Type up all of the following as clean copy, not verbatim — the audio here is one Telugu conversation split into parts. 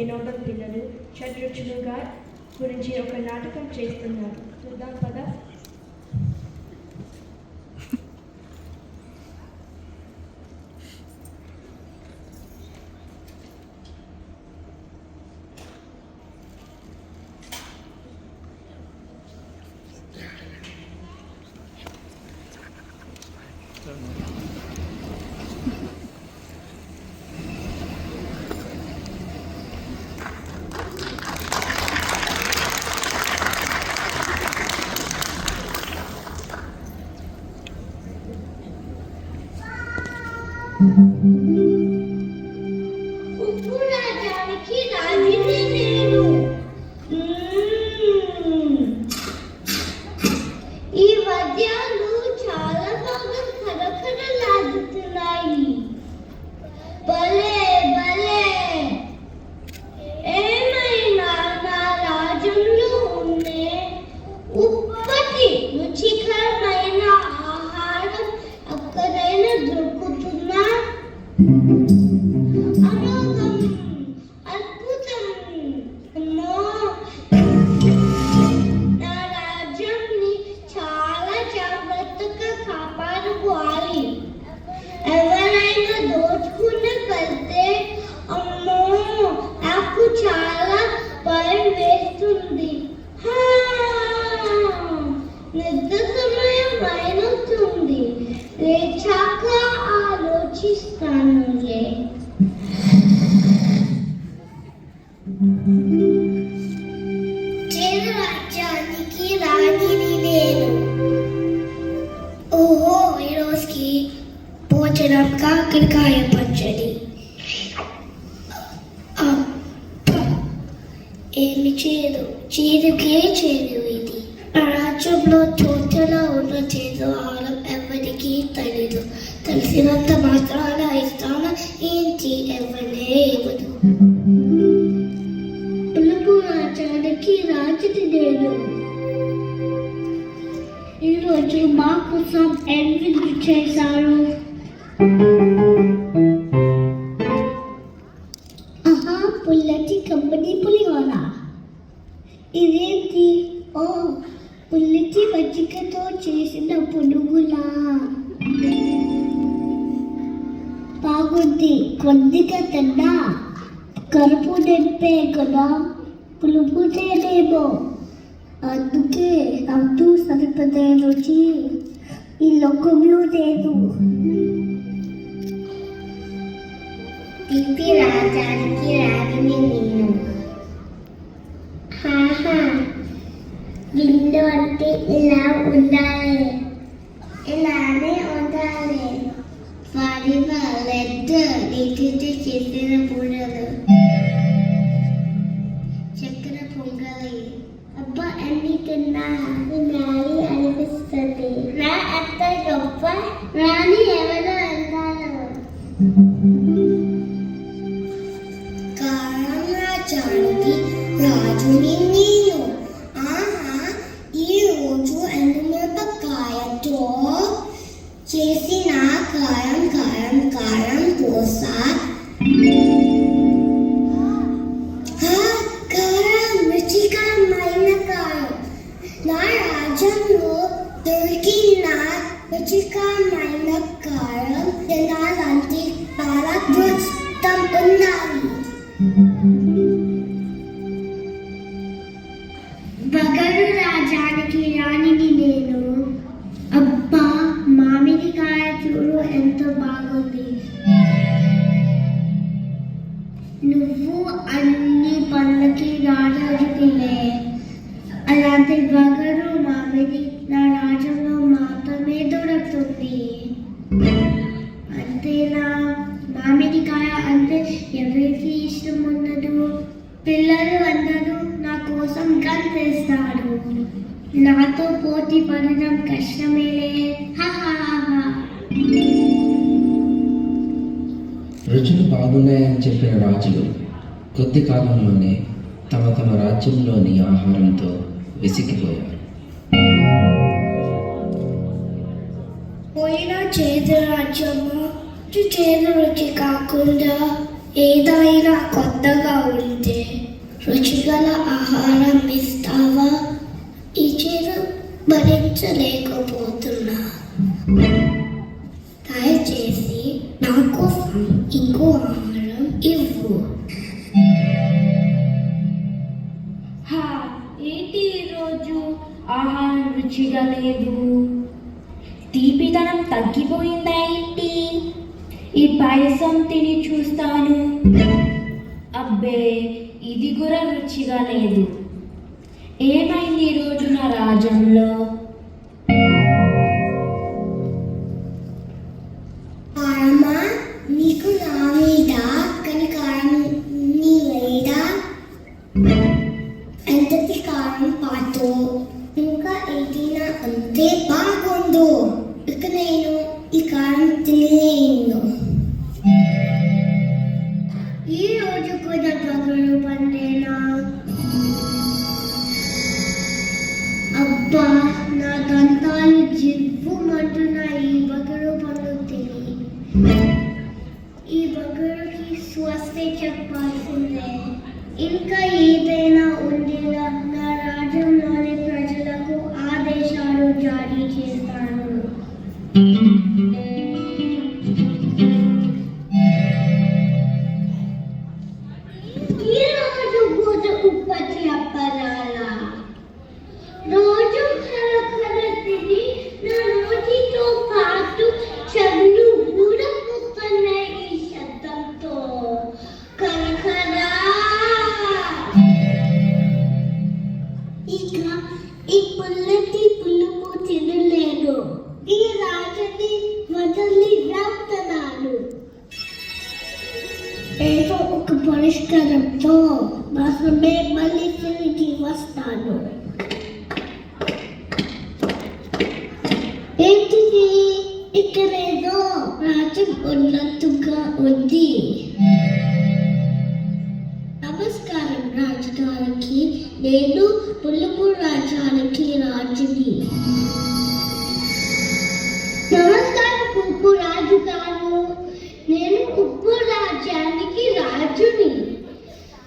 వినోదం పిల్లలు షడ్రుచులుగా గురించి ఒక నాటకం చేస్తున్నారు. చూద్దాం పద. కాకరకాయ పచ్చడి. ఏమి చేదు, చేదుకే చేదు ఇది. రాజ్యంలో చోటలా ఉన్న చేదు ఆహారం ఎవరికి తెలీదు. తెలిసినంత మాత్రాన ఇస్తాను ఏంటి, ఎవరే ఇవ్వదు. పులుపు రాజ్యానికి రాజుని నేను. ఈరోజు మా కోసం ఏం విందు చేశారు? పుల్లటి కంపెనీ పులిహోర. ఇదేంటి? ఓ, పుల్లటి మజ్జిగతో చేసిన పునుగులా. బాగుంది, కొద్దిగా తిన్నా. కరుపు నింపే కదా, పులుపు తేలేమో, అందుకే అంటూ సరిపడే రుచి ఈ లోకంలో లేదు. తీపి రాజానికి రాగిని నేను. విందు అంటే ఇలా ఉండాలి, ఇలానే ఉండాలి. వాడి నీటితో చేసిన పూడలు, చక్కెర పొంగలి. అబ్బా, అన్ని తిన్నా తినాలి అనిపిస్తుంది. నా అత్త గొప్ప, రాని ఎవరో అంటారు. రాజుని నేను. ఈరోజు ఎండుమిరపకాయతో చేసిన కారం కారం కారం పూస. కారం, రుచికరమైన కారం. నా రాజ్యంలో దొరికిన రుచికరమైన కారం తినాలంటే చాలా దృష్టం ఉండాలి. బగరు రాజానికి రాణిని నేను. అబ్బా, మామిడికాయ చూడు ఎంతో బాగుంది. నువ్వు అన్ని పళ్ళకి రాజుకిలే. అలాంటి బగరు మామిడి నా రాజ్యంలో మాత్రమే దొరుకుతుంది. అంతేనా? మామిడికాయ అంటే ఎవరికి ఇష్టం ఉండదు? పిల్లలు అందరూ నా కోసం కనిపిస్తారు. నాతో పోటీ పడడం కష్టమేలే. రుచులు బాగున్నాయని చెప్పిన రాజులు కొద్ది కాలంలోనే తమ తమ రాజ్యంలోని ఆహారంతో విసిగిపోయారు. పోయిన చేదు రాజ్యము చేదు రుచి కాకుండా ఏదైనా కొత్తగా ఉంటే రుచిగల ఆహారం ఇస్తావా? ఈ చేదు భరించలేకపోతున్నా. దయచేసి నా కోసం ఇంకో ఆహారం ఇవ్వు. ఏంటి ఈరోజు ఆహారం రుచిగా లేదు? తీపిదనం తగ్గిపోయిందా ఏంటి? ఈ పాయసం తిని చూస్తాను. అబ్బే, ఇది కూడా రుచిగా లేదు. ఏమైంది ఈరోజు నా రాజ్యంలో? అమ్మా, నీకు నా మీద కనికారం లేదా? ఎంతటి కారం పాటు ఇంకా ఏదైనా అంతే బాగుండు. ఇక నేను ఈ కారం తినలేను. ఈ రోజు కూడా పగలు పండేనా? అబ్బా, నా దంతాలు జివ్వుమంటున్న ఈ బగరు పండు తిని. ఈ బగరుకి స్వస్తి చెప్పాల్సిందే. ఇంకా ఏదైనా ఉండేలా నా రాజ్యంలోని ప్రజలకు ఆదేశాలు జారీ చేస్తాను. ఈ రోజు కూడా ఉప్పచ్చి అప్పలాలా రోజు కరకర తిని నా నోటితో పాటు చెవులు కూడా పుస్తున్నాయి ఈ శబ్దంతో. కరకరా. ఇక ఈ పుల్లటి పులుపు తినలేను. ఈ రాజని వదిలి వెళ్తున్నాను. ఏదో ఒక పరిష్కారంతో మాత్రమే మళ్ళీ తిరిగి వస్తాను. ఏంటిది? ఇక్కడేదో రాజ్యం ఉన్నట్టుగా ఉంది. నమస్కారం రాజుగారికి. నేను పులుపు రాజ్యానికి రాజుని. నమస్కారం ఉప్పు రాజు గారు. నేను ఉప్పు రాజ్యానికి రాజుని.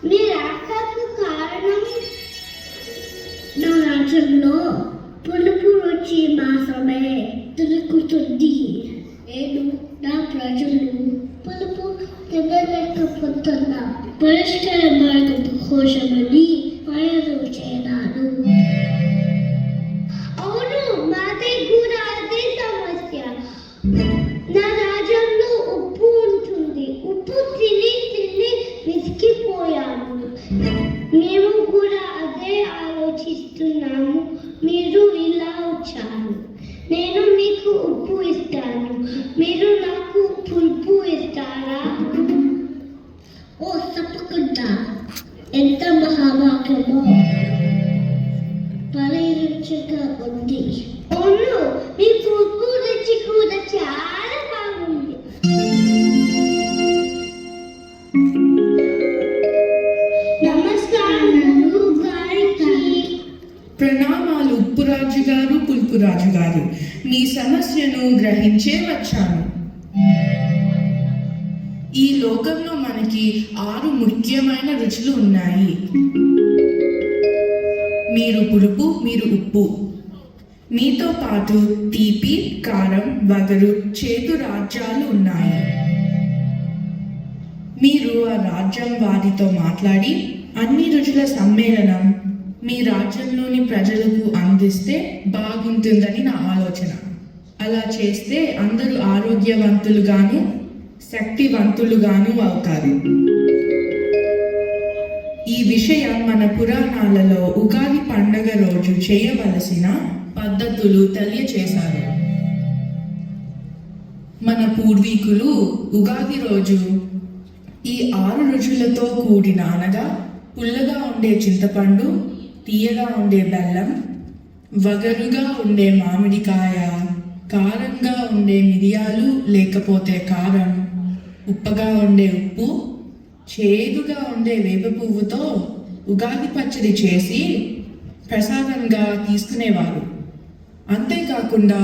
మీ రాకకు కారణం? నా రాజ్యంలో పులుపు రుచి మాత్రమే దొరుకుతుంది. నేను నా ప్రజలు పులుపు తినలేకపోతున్నా. పరిష్కార మార్గం కోసమని ప్రయాణం చేయనాను. అవును, మాదే కూడా అదే సమస్య. నా రాజ్యంలో ఉప్పు ఉంటుంది. ఉప్పు తిని తిని విసిగిపోయాము. మేము కూడా అదే ఆలోచిస్తున్నాము. మీరు ఇలా వచ్చారు. నేను మీకు ఉప్పు ఇస్తాను. మీరు నాకు పులుపు ఇస్తారా? ఓ, తప్పకుండా. ఎంత మహాభాగ్యమో. భలే రుచిగా ఉంది. అవును, మీ పులుపు రుచి కూడా చాలా బాగుంది. నమస్కారాలు గారికి. ప్రణామాలు ఉప్పు రాజు గారు, పులుపు రాజు గారు. మీ సమస్యను గ్రహించే వచ్చాను. ఈ లోకంలో మనకి 6 ముఖ్యమైన రుచులు ఉన్నాయి. మీరు పులుపు, మీరు ఉప్పు. మీతో పాటు తీపి, కారం, వగరు, చేదు రాజ్యాలు ఉన్నాయి. మీరు ఆ రాజ్యం వారితో మాట్లాడి అన్ని రుచుల సమ్మేళనం మీ రాజ్యంలోని ప్రజలకు అందిస్తే బాగుంటుందని నా ఆలోచన. అలా చేస్తే అందరూ ఆరోగ్యవంతులుగాను శక్తివంతులుగాను అవుతారు. ఈ విషయం మన పురాణాలలో ఉగాది పండగ రోజు చేయవలసిన పద్ధతులు తెలియచేశారు. మన పూర్వీకులు ఉగాది రోజు ఈ 6 రుచులతో కూడిన, అనగా పుల్లగా ఉండే చింతపండు, తీయగా ఉండే బెల్లం, వగరుగా ఉండే మామిడికాయ, కారంగా ఉండే మిరియాలు లేకపోతే కారం, ఉప్పగా ఉండే ఉప్పు, చేదుగా ఉండే వేప పువ్వుతో ఉగాది పచ్చడి చేసి ప్రసాదంగా తీసుకునేవారు. అంతేకాకుండా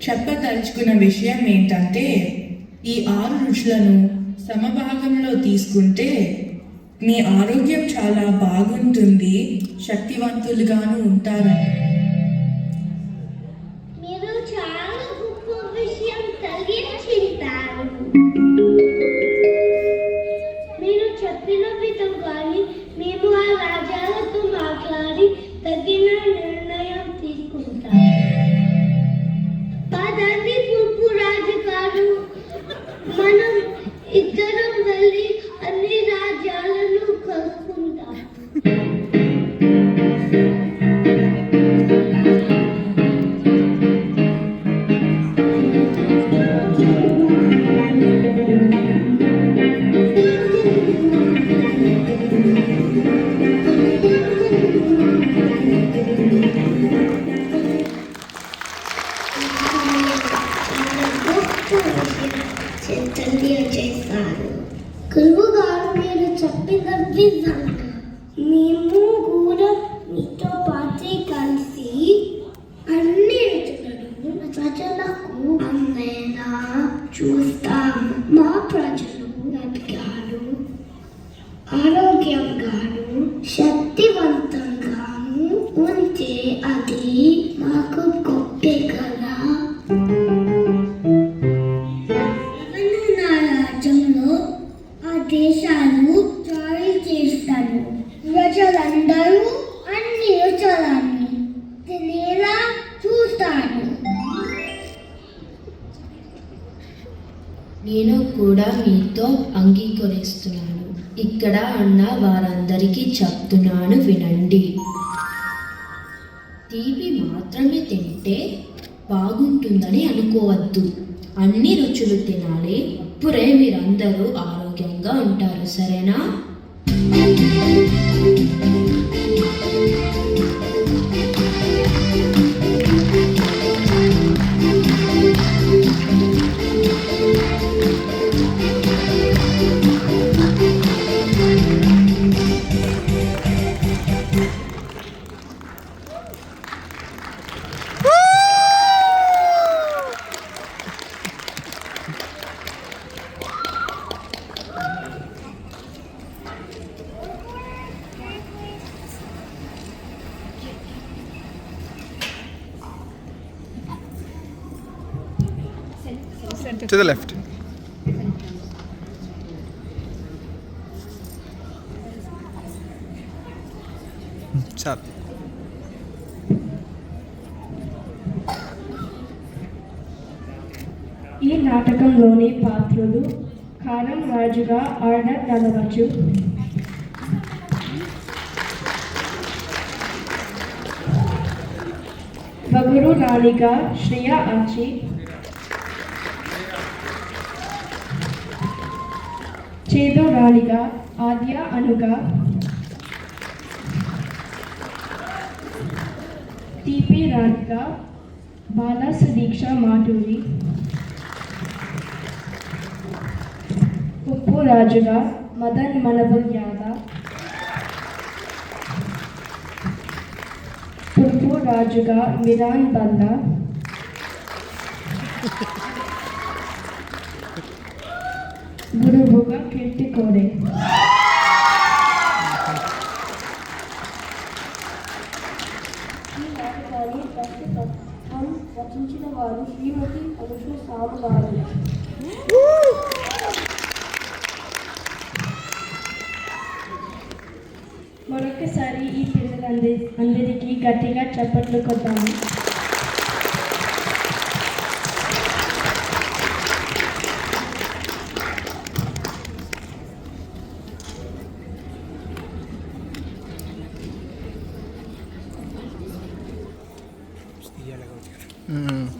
చెప్పదలుచుకున్న విషయం ఏంటంటే, ఈ 6 రుచులను సమభాగంలో తీసుకుంటే మీ ఆరోగ్యం చాలా బాగుంటుంది, శక్తివంతులుగాను ఉంటారని. మీరు చాలా గొప్ప విషయం తెలియచేస్తారు. మీరు చెప్పిన విధంగానే మేము ఆ రాజ్యాలతో మాట్లాడి తగిన నిర్ణయం తీసుకుంటాం. పదండి తూర్పు రాజు గారు, మనం ఇద్దరం వెళ్ళి అన్ని రాజ్యాలను కలుసుకుందాం. తెలియజేస్తారు. గురువు గారు, మీరు చెప్పిన విధంగా మేము కూడా మీతో పాటే కలిసి అన్ని రుచులను ప్రజలకు అందేలా చూస్తాము. మా ప్రజలు బ్రతికారు, ఆరోగ్యంగాను శక్తివంతంగాను ఉంటే అది మాకు గొప్పే కదా. దేశాలు జారీ చేస్తాను. ప్రజలందరూ అన్ని రుచులను తినేలా చూస్తాను. నేను కూడా మీతో అంగీకరిస్తున్నాను. ఇక్కడ ఉన్న వారందరికీ చెప్తున్నాను, వినండి. తీపి మాత్రమే తింటే బాగుంటుందని అనుకోవద్దు. అన్ని రుచులు తినాలి, అప్పుడే మీరందరూ ఆరోగ్యంగా ఉంటారు. సరేనా? To the left. Sharp. ఈ నాటకంలోని పాత్రలు కారం రాజుగా ఆర్డర్ నడవచ్చు, వగురు రాణిగా శ్రేయా ఆచి, చేదు రాణిగా ఆద్య అనుగా, తీపి రాణిగా బాల సుదీక్ష మాధురి, ఉప్పు రాజుగా మదన్ మనబుల్ యాదవ్, పులుపు రాజుగా మిరాన్ బందా, గురువుగా కీర్తి కోడే. ఈ నాటకాన్ని ప్రస్తుతం రచించిన వారు శ్రీమతి అనుష సాము గారు. మరొకసారి ఈ పిల్లలందరికీ గట్టిగా చప్పట్లు కొట్టాము. Mm.